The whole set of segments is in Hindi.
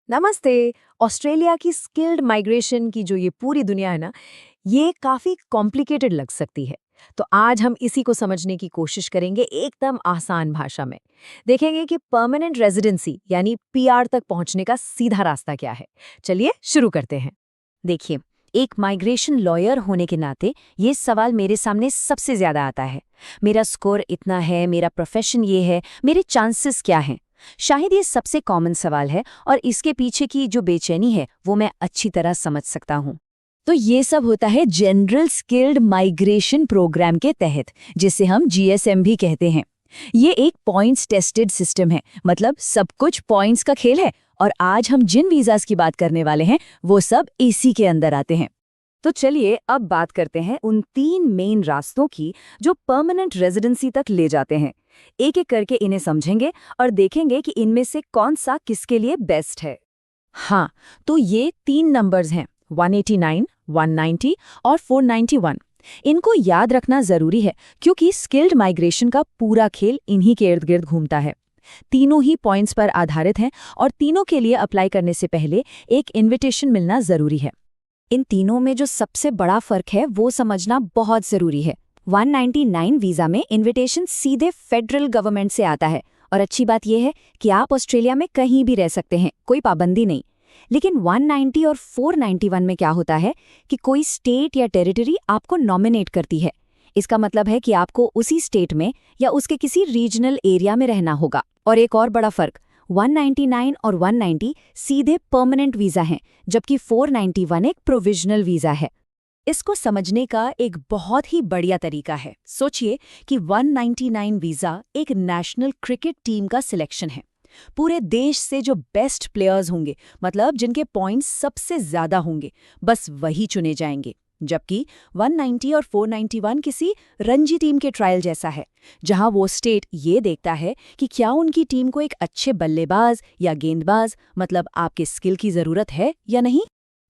नमस्ते। ऑस्ट्रेलिया की स्किल्ड माइग्रेशन की जो ये पूरी दुनिया है ना, ये काफ़ी कॉम्प्लिकेटेड लग सकती है। तो आज हम इसी को समझने की कोशिश करेंगे एकदम आसान भाषा में। देखेंगे कि परमानेंट रेजिडेंसी यानी पीआर तक पहुंचने का सीधा रास्ता क्या है। चलिए शुरू करते हैं। देखिए, एक माइग्रेशन लॉयर होने के नाते ये सवाल मेरे सामने सबसे ज्यादा आता है। मेरा स्कोर इतना है, मेरा प्रोफेशन ये है, मेरे चांसेस क्या हैं? शायद ये सबसे कॉमन सवाल है और इसके पीछे की जो बेचैनी है वो मैं अच्छी तरह समझ सकता हूँ। तो ये सब होता है जनरल स्किल्ड माइग्रेशन प्रोग्राम के तहत, जिसे हम जीएसएम भी कहते हैं। ये एक पॉइंट्स टेस्टेड सिस्टम है, मतलब सब कुछ पॉइंट्स का खेल है। और आज हम जिन वीजास की बात करने वाले हैं वो सब इसी के अंदर आते हैं। तो चलिए अब बात करते हैं उन 3 मेन रास्तों की जो परमानेंट रेजिडेंसी तक ले जाते हैं। एक एक करके इन्हें समझेंगे और देखेंगे कि इनमें से कौन सा किसके लिए बेस्ट है। हाँ, तो ये 3 नंबर्स हैं, 189, 190 और 491। इनको याद रखना जरूरी है क्योंकि स्किल्ड माइग्रेशन का पूरा खेल इन्हीं के इर्द गिर्द घूमता है। तीनों ही पॉइंट्स पर आधारित हैं और तीनों के लिए अप्लाई करने से पहले एक इनविटेशन मिलना जरूरी है। इन तीनों में जो सबसे बड़ा फर्क है वो समझना बहुत जरूरी है। 199 वीजा में इनविटेशन सीधे फेडरल गवर्नमेंट से आता है और अच्छी बात यह है कि आप ऑस्ट्रेलिया में कहीं भी रह सकते हैं, कोई पाबंदी नहीं। लेकिन 190 और 491 में क्या होता है कि कोई स्टेट या टेरिटरी आपको नॉमिनेट करती है। इसका मतलब है कि आपको उसी स्टेट में या उसके किसी रीजनल एरिया में रहना होगा। और एक और बड़ा फर्क, 199 और 190 सीधे परमानेंट वीजा हैं, जबकि 491 एक प्रोविजनल वीजा है। इसको समझने का एक बहुत ही बढ़िया तरीका है। सोचिए कि 199 वीजा एक नेशनल क्रिकेट टीम का सिलेक्शन है। पूरे देश से जो बेस्ट प्लेयर्स होंगे, मतलब जिनके पॉइंट्स सबसे ज्यादा होंगे, बस वही चुने जाएंगे। जबकि 190 और 491 किसी रणजी टीम के ट्रायल जैसा है, जहां वो स्टेट ये देखता है कि क्या उनकी टीम को एक अच्छे बल्लेबाज या गेंदबाज, मतलब आपके स्किल की जरूरत है या नहीं।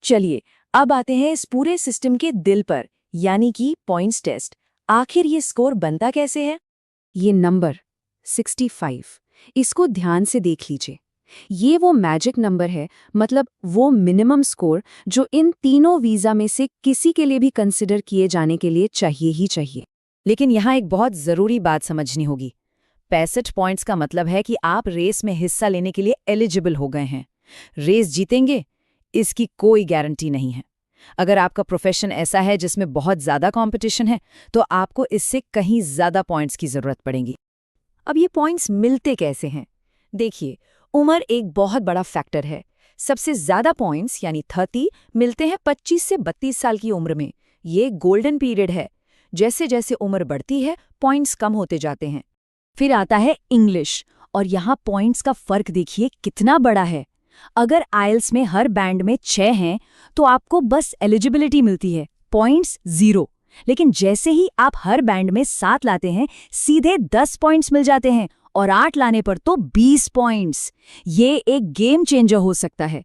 चलिए अब आते हैं इस पूरे सिस्टम के दिल पर, यानी कि पॉइंट्स टेस्ट। आखिर ये स्कोर बनता कैसे है? ये नंबर 65, इसको ध्यान से देख लीजिए। ये वो मैजिक नंबर है, मतलब वो मिनिमम स्कोर जो इन तीनों वीजा में से किसी के लिए भी कंसिडर किए जाने के लिए चाहिए ही चाहिए। लेकिन यहाँ एक बहुत जरूरी बात समझनी होगी। 65 पॉइंट्स का मतलब है कि आप रेस में हिस्सा लेने के लिए एलिजिबल हो गए हैं। रेस जीतेंगे, इसकी कोई गारंटी नहीं है। अगर आपका प्रोफेशन ऐसा है जिसमें बहुत ज्यादा कंपटीशन है, तो आपको इससे कहीं ज्यादा पॉइंट्स की जरूरत पड़ेगी। अब ये पॉइंट्स मिलते कैसे हैं? देखिए, उम्र एक बहुत बड़ा फैक्टर है। सबसे ज्यादा पॉइंट्स यानी 30 मिलते हैं 25 से 32 साल की उम्र में। ये गोल्डन पीरियड है। जैसे जैसे उम्र बढ़ती है, पॉइंट्स कम होते जाते हैं। फिर आता है इंग्लिश, और यहाँ पॉइंट्स का फर्क देखिए कितना बड़ा है। अगर आइल्स में हर बैंड में 6 हैं, तो आपको बस एलिजिबिलिटी मिलती है, पॉइंट्स 0। लेकिन जैसे ही आप हर बैंड में 7 लाते हैं, सीधे 10 पॉइंट्स मिल जाते हैं, और 8 लाने पर तो 20 पॉइंट्स। ये एक गेम चेंजर हो सकता है।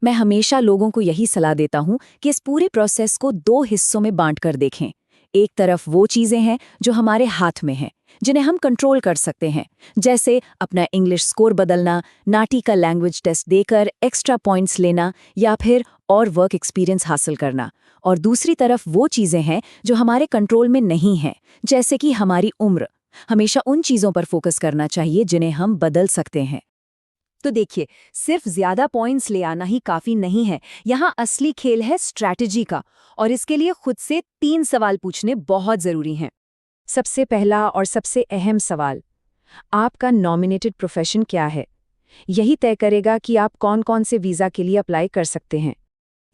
मैं हमेशा लोगों को यही सलाह देता हूं कि इस पूरे प्रोसेस को 2 हिस्सों में बांटकर देखें। एक तरफ वो चीजें हैं जो हमारे हाथ में हैं, जिन्हें हम कंट्रोल कर सकते हैं, जैसे अपना इंग्लिश स्कोर बदलना, नाटी का लैंग्वेज टेस्ट देकर एक्स्ट्रा पॉइंट्स लेना, या फिर और वर्क एक्सपीरियंस हासिल करना। और दूसरी तरफ वो चीजें हैं जो हमारे कंट्रोल में नहीं हैं, जैसे कि हमारी उम्र। हमेशा उन चीजों पर फोकस करना चाहिए जिन्हें हम बदल सकते हैं। तो देखिए, सिर्फ ज्यादा पॉइंट्स ले आना ही काफी नहीं है। यहाँ असली खेल है स्ट्रैटेजी का, और इसके लिए खुद से 3 सवाल पूछने बहुत जरूरी हैं। सबसे पहला और सबसे अहम सवाल, आपका नॉमिनेटेड प्रोफेशन क्या है? यही तय करेगा कि आप कौन कौन से वीजा के लिए अप्लाई कर सकते हैं।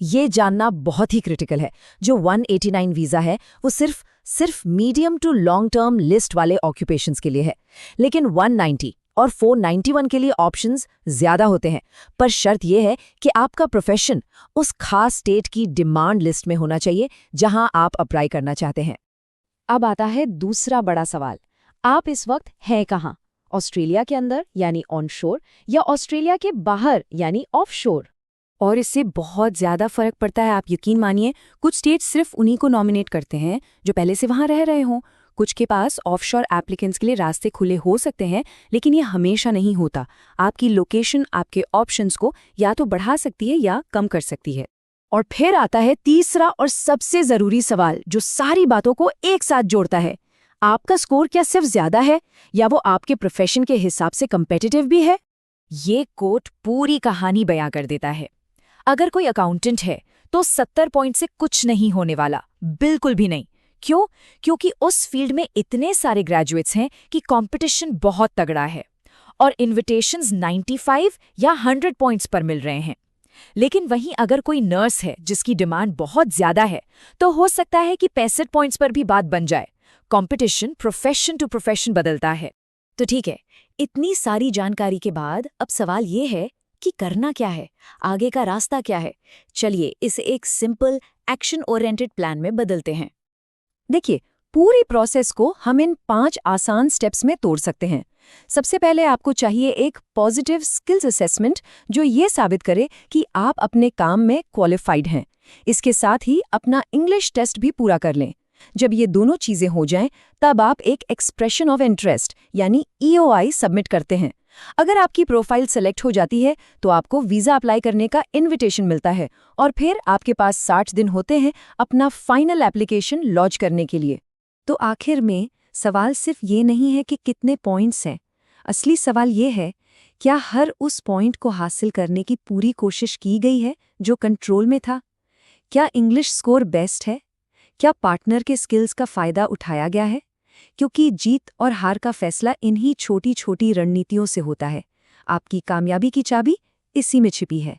ये जानना बहुत ही क्रिटिकल है। जो 189 वीजा है वो सिर्फ medium to long term list वाले ऑक्यूपेशंस के लिए है, लेकिन 190 और 491 के लिए ऑप्शंस ज्यादा होते हैं। पर शर्त यह है कि आपका प्रोफेशन उस खास स्टेट की डिमांड लिस्ट में होना चाहिए जहां आप अप्लाई करना चाहते हैं। अब आता है दूसरा बड़ा सवाल, आप इस वक्त हैं कहाँ? ऑस्ट्रेलिया के अंदर यानी ऑनशोर, या ऑस्ट्रेलिया के बाहर यानी ऑफशोर? और इससे बहुत ज्यादा फर्क पड़ता है, आप यकीन मानिए। कुछ स्टेट सिर्फ उन्हीं को नॉमिनेट करते हैं जो पहले से वहां रह रहे हों। कुछ के पास ऑफशोर एप्लीकेंट्स के लिए रास्ते खुले हो सकते हैं, लेकिन ये हमेशा नहीं होता। आपकी लोकेशन आपके ऑप्शंस को या तो बढ़ा सकती है या कम कर सकती है। और फिर आता है तीसरा और सबसे जरूरी सवाल, जो सारी बातों को एक साथ जोड़ता है। आपका स्कोर क्या सिर्फ ज्यादा है, या वो आपके प्रोफेशन के हिसाब से कम्पिटिटिव भी है? ये कोट पूरी कहानी बयां कर देता है। अगर कोई अकाउंटेंट है तो 70 पॉइंट से कुछ नहीं होने वाला, बिल्कुल भी नहीं। क्यों? क्योंकि उस फील्ड में इतने सारे ग्रेजुएट्स हैं कि कंपटीशन बहुत तगड़ा है और इन्विटेशंस 95 या 100 पॉइंट्स पर मिल रहे हैं। लेकिन वहीं अगर कोई नर्स है जिसकी डिमांड बहुत ज्यादा है, तो हो सकता है कि 65 पॉइंट्स पर भी बात बन जाए। कंपटीशन प्रोफेशन टू प्रोफेशन बदलता है। तो ठीक है, इतनी सारी जानकारी के बाद अब सवाल ये है कि करना क्या है, आगे का रास्ता क्या है। चलिए इसे एक सिंपल एक्शन ओरिएंटेड प्लान में बदलते हैं। देखिए, पूरी प्रोसेस को हम इन 5 आसान स्टेप्स में तोड़ सकते हैं। सबसे पहले आपको चाहिए एक पॉजिटिव स्किल्स असेसमेंट, जो ये साबित करे कि आप अपने काम में क्वालिफाइड हैं। इसके साथ ही अपना इंग्लिश टेस्ट भी पूरा कर लें। जब ये दोनों चीजें हो जाएं, तब आप एक एक्सप्रेशन ऑफ इंटरेस्ट यानी EOI सबमिट करते हैं। अगर आपकी प्रोफाइल सेलेक्ट हो जाती है, तो आपको वीजा अप्लाई करने का इनविटेशन मिलता है और फिर आपके पास 60 दिन होते हैं अपना फाइनल एप्लीकेशन लॉन्च करने के लिए। तो आखिर में सवाल सिर्फ ये नहीं है कि कितने पॉइंट्स हैं। असली सवाल ये है, क्या हर उस पॉइंट को हासिल करने की पूरी कोशिश की गई है जो कंट्रोल में था? क्या इंग्लिश स्कोर बेस्ट है? क्या पार्टनर के स्किल्स का फायदा उठाया गया है? क्योंकि जीत और हार का फैसला इन्हीं छोटी छोटी रणनीतियों से होता है। आपकी कामयाबी की चाबी इसी में छिपी है।